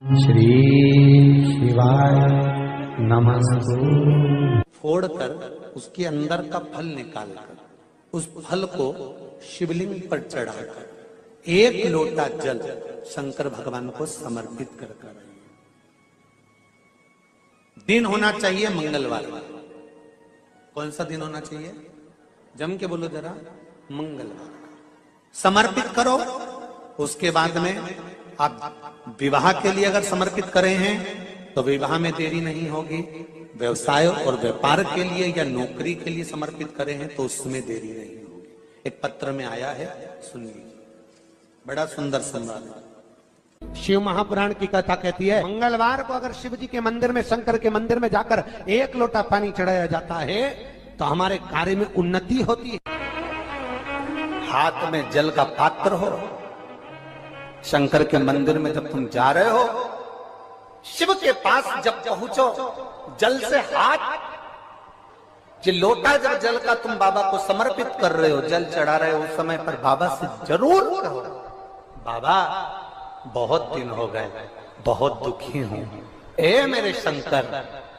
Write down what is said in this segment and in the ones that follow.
श्री शिवाय नमस्तु। फोड़कर उसके अंदर का फल निकालकर उस फल को शिवलिंग पर चढ़ाकर एक लोटा जल शंकर भगवान को समर्पित कर दिन होना चाहिए मंगलवार। कौन सा दिन होना चाहिए? जम के बोलो जरा, मंगलवार। समर्पित करो। उसके बाद में आप विवाह के लिए अगर समर्पित करे हैं तो विवाह में देरी नहीं होगी। व्यवसाय और व्यापार के लिए या नौकरी के लिए समर्पित करे हैं तो उसमें देरी नहीं होगी। एक पत्र में आया है, सुन लीजिए, बड़ा सुंदर संवाद है। शिव महापुराण की कथा कहती है, मंगलवार को अगर शिव जी के मंदिर में, शंकर के मंदिर में जाकर एक लोटा पानी चढ़ाया जाता है तो हमारे कार्य में उन्नति होती है। हाथ में जल का पात्र हो, शंकर के मंदिर में जब तुम जा रहे हो, शिव के पास जब पहुंचो, जल से हाथ, ये लोटा जब जल का तुम बाबा को समर्पित कर रहे हो, जल चढ़ा रहे हो, उस समय पर बाबा से जरूर कहो, बाबा बहुत दिन हो गए, बहुत दुखी हूं, ए मेरे शंकर,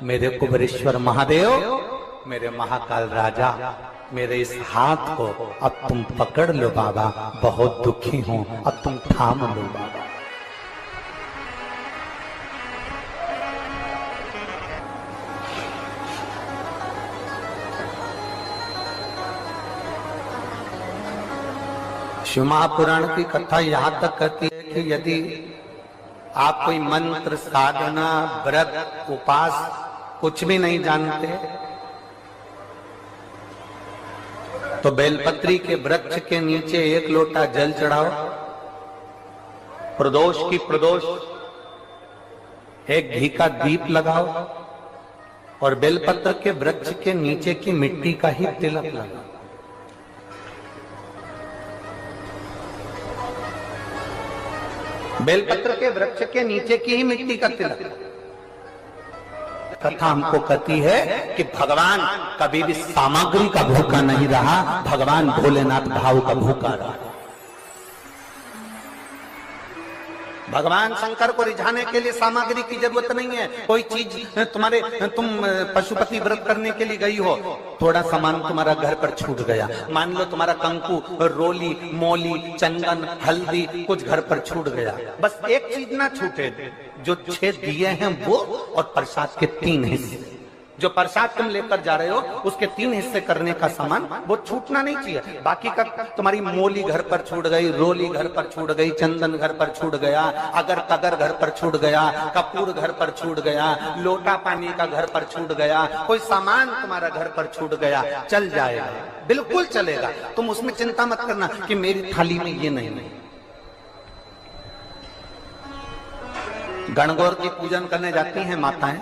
मेरे कुबेरेश्वर महादेव, मेरे महाकाल राजा, मेरे इस हाथ को अब तुम पकड़ लो बाबा, बहुत दुखी हूं, अब तुम थाम लो बाबा। शिव महापुराण की कथा यहां तक कहती है कि यदि आप कोई मंत्र, साधना, व्रत, उपास कुछ भी नहीं जानते तो बेलपत्री के वृक्ष के नीचे एक लोटा जल चढ़ाओ, प्रदोष की प्रदोष एक घी का दीप लगाओ और बेलपत्र के वृक्ष के नीचे की मिट्टी का ही तिलक लगाओ। बेलपत्र के वृक्ष के नीचे की ही मिट्टी का तिलक। कथा हमको कहती है कि भगवान कभी भी सामग्री का भूखा नहीं रहा, भगवान भोलेनाथ भाव का भूखा रहा। भगवान शंकर को रिझाने के लिए सामग्री की जरूरत नहीं है। कोई चीज तुम पशुपति व्रत करने के लिए गई हो, थोड़ा सामान तुम्हारा घर पर छूट गया, मान लो तुम्हारा कंकु, रोली, मौली, चंदन, हल्दी कुछ घर पर छूट गया, बस एक चीज ना छूटे, जो 6 दिए हैं वो और प्रसाद के 3 हिस्से। जो प्रसाद तुम लेकर जा रहे हो उसके 3 हिस्से करने का सामान वो छूटना नहीं चाहिए। बाकी का तुम्हारी मोली घर पर छूट गई, रोली घर पर छूट गई, चंदन घर पर छूट गया, अगर कगर घर पर छूट गया, कपूर घर पर छूट गया, लोटा पानी का घर पर छूट गया, कोई सामान तुम्हारा घर पर छूट गया, चल जाएगा, बिल्कुल चलेगा। तुम उसमें चिंता मत करना कि मेरी थाली में ये नहीं। गणगौर की पूजन करने जाती हैं माताएं,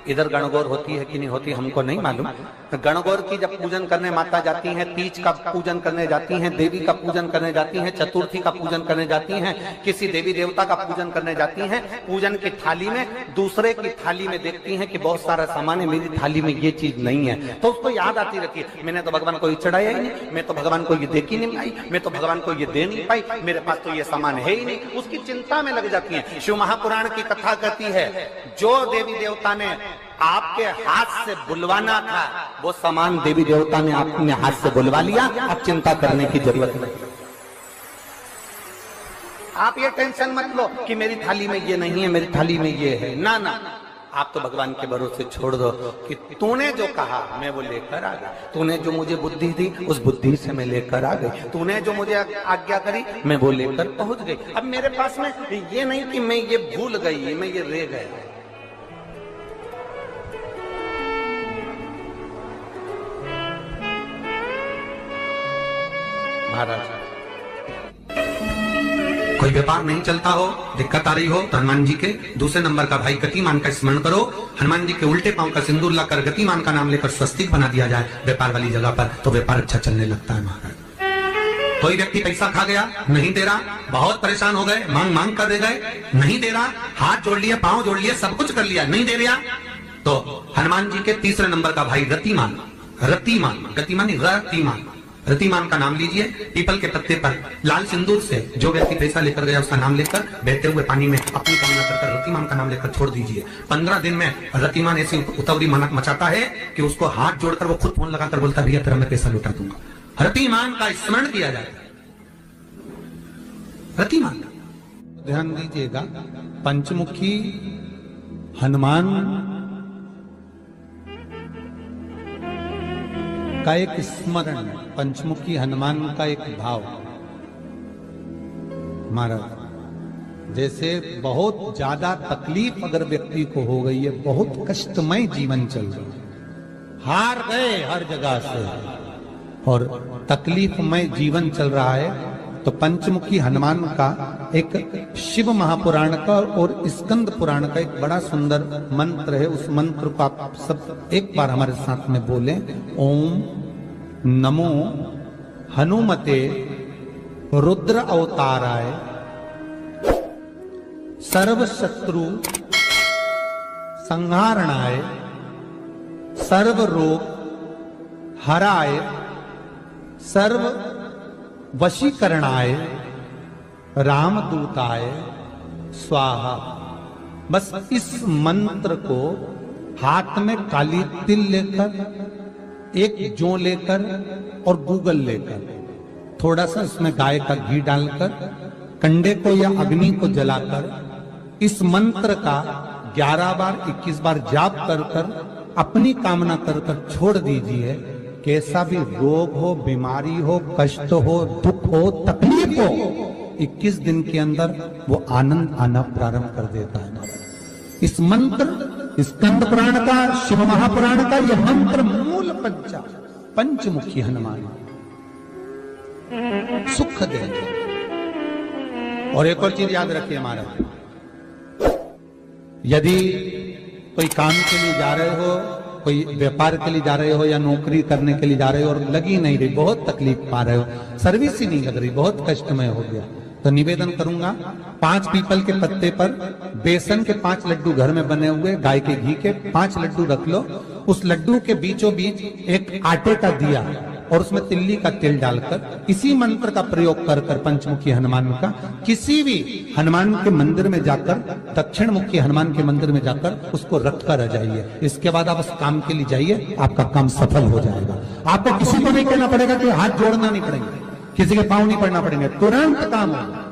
इधर गणगौर होती है कि नहीं होती हमको नहीं मालूम। गणगौर की जब पूजन करने माता जाती हैं, तीज का पूजन करने जाती हैं, देवी का पूजन करने जाती हैं, चतुर्थी का पूजन करने जाती हैं, किसी देवी देवता का पूजन करने जाती हैं, पूजन की थाली में दूसरे की थाली में देखती हैं कि बहुत सारा सामान है, मेरी थाली में ये चीज नहीं है, तो उसको याद आती रहती है, मैंने तो भगवान को ये चढ़ाया ही नहीं, मैं तो भगवान को ये दे ही नहीं पाई, मैं तो भगवान को ये दे नहीं पाई, मेरे पास तो ये सामान है ही नहीं, उसकी चिंता में लग जाती है। शिव महापुराण की कथा कहती है, जो देवी देवता ने आपके हाथ से बुलवाना था वो सामान देवी देवता ने अपने हाथ से बुलवा लिया, अब चिंता करने की जरूरत नहीं। आप ये टेंशन मत लो कि मेरी थाली में ये नहीं है, मेरी थाली में ये है, ना ना, आप तो भगवान के भरोसे छोड़ दो कि तूने जो कहा मैं वो लेकर आ गया, तूने जो मुझे बुद्धि दी उस बुद्धि से मैं लेकर आ गई, तूने जो मुझे आज्ञा करी मैं वो लेकर पहुंच गई। अब मेरे पास में ये नहीं कि मैं ये भूल गई, मैं ये रह गया। महाराज, कोई व्यापार नहीं चलता हो, दिक्कत आ रही हो तो हनुमान जी के दूसरे नंबर का भाई गतिमान का स्मरण करो, हनुमान जी के उल्टे पांव का सिंदूर लाकर गतिमान का नाम लेकर स्वस्तिक बना दिया जाए व्यापार वाली जगह पर, तो व्यापार अच्छा चलने लगता है। महाराज, कोई व्यक्ति पैसा खा गया, नहीं दे रहा, बहुत परेशान हो गए, मांग मांग कर दे गए, नहीं दे रहा, हाथ जोड़ लिया, पांव जोड़ लिया, सब कुछ कर लिया, नहीं दे रहा, तो हनुमान जी के तीसरे नंबर का भाई रतिमान, रतिमान, गतिमान, रतिमान, रतिमान का नाम लीजिए, पीपल के पत्ते पर लाल सिंदूर से जो व्यक्ति पैसा लेकर गया उसका नाम लेकर बहते हुए पानी में अपनी कामना कर रतिमान का नाम लेकर छोड़ दीजिए। 15 दिन में रतिमान ऐसी उतावली मचाता है कि उसको हाथ जोड़कर वो खुद फोन लगाकर बोलता भैया तेरा मैं पैसा लौटा दूंगा। रतिमान का स्मरण किया जाता है। रतिमान ध्यान दीजिएगा, पंचमुखी हनुमान का एक स्मरण, पंचमुखी हनुमान का एक भाव। महाराज जैसे बहुत ज्यादा तकलीफ अगर व्यक्ति को हो गई है, बहुत कष्टमय जीवन चल रहा है, हार गए हर जगह से और तकलीफमय जीवन चल रहा है, तो पंचमुखी हनुमान का एक शिव महापुराण का और स्कंद पुराण का एक बड़ा सुंदर मंत्र है। उस मंत्र को आप सब एक बार हमारे साथ में बोलें। ओम नमो हनुमते रुद्र अवताराय सर्व शत्रु संहारणाय सर्व रोग हराय सर्व वशीकरणाय रामदूताय स्वाहा। बस इस मंत्र को हाथ में काली तिल लेकर, एक जौ लेकर और गूगल लेकर, थोड़ा सा इसमें गाय का घी डालकर, कंडे को या अग्नि को जलाकर इस मंत्र का 11 बार 21 बार जाप कर कर अपनी कामना कर कर छोड़ दीजिए। कैसा भी रोग हो, बीमारी हो, कष्ट हो, दुख हो, तकलीफ हो, 21 दिन के अंदर वो आनंद आना प्रारंभ कर देता है। इस मंत्र, स्कंद पुराण का, शिव महापुराण का यह मंत्र मूल पंचमुखी हनुमान सुख देंगे। और एक और चीज याद रखिए महाराज, यदि कोई काम के लिए जा रहे हो, कोई व्यापार के लिए जा रहे हो या नौकरी करने के लिए जा रहे हो और लगी नहीं रही, बहुत तकलीफ पा रहे हो, सर्विस ही नहीं लग रही, बहुत कष्टमय हो गया, तो निवेदन करूंगा 5 पीपल के पत्ते पर बेसन के 5 लड्डू घर में बने हुए, गाय के घी के 5 लड्डू रख लो। उस लड्डू के बीचों बीच एक आटे का दिया और उसमें तिल्ली का तेल डालकर इसी मंत्र का प्रयोग कर कर पंचमुखी हनुमान का किसी भी हनुमान के मंदिर में जाकर, दक्षिण मुखी हनुमान के मंदिर में जाकर उसको रख कर आ जाइए। इसके बाद आप उस काम के लिए जाइए, आपका काम सफल हो जाएगा। आपको किसी को नहीं कहना पड़ेगा कि हाथ जोड़ना नहीं पड़ेगा, किसी के पांव नहीं पड़ना पड़ेंगे, तुरंत काम होगा।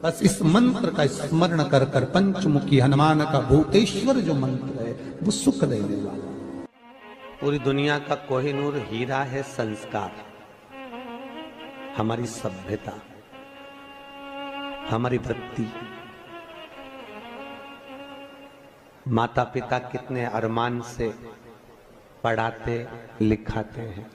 बस इस मंत्र का स्मरण कर कर पंचमुखी हनुमान का भूतेश्वर जो मंत्र है वो सुख देने वाला। पूरी दुनिया का कोहिनूर हीरा है संस्कार, हमारी सभ्यता, हमारी वृत्ति। माता पिता कितने अरमान से पढ़ाते लिखाते हैं,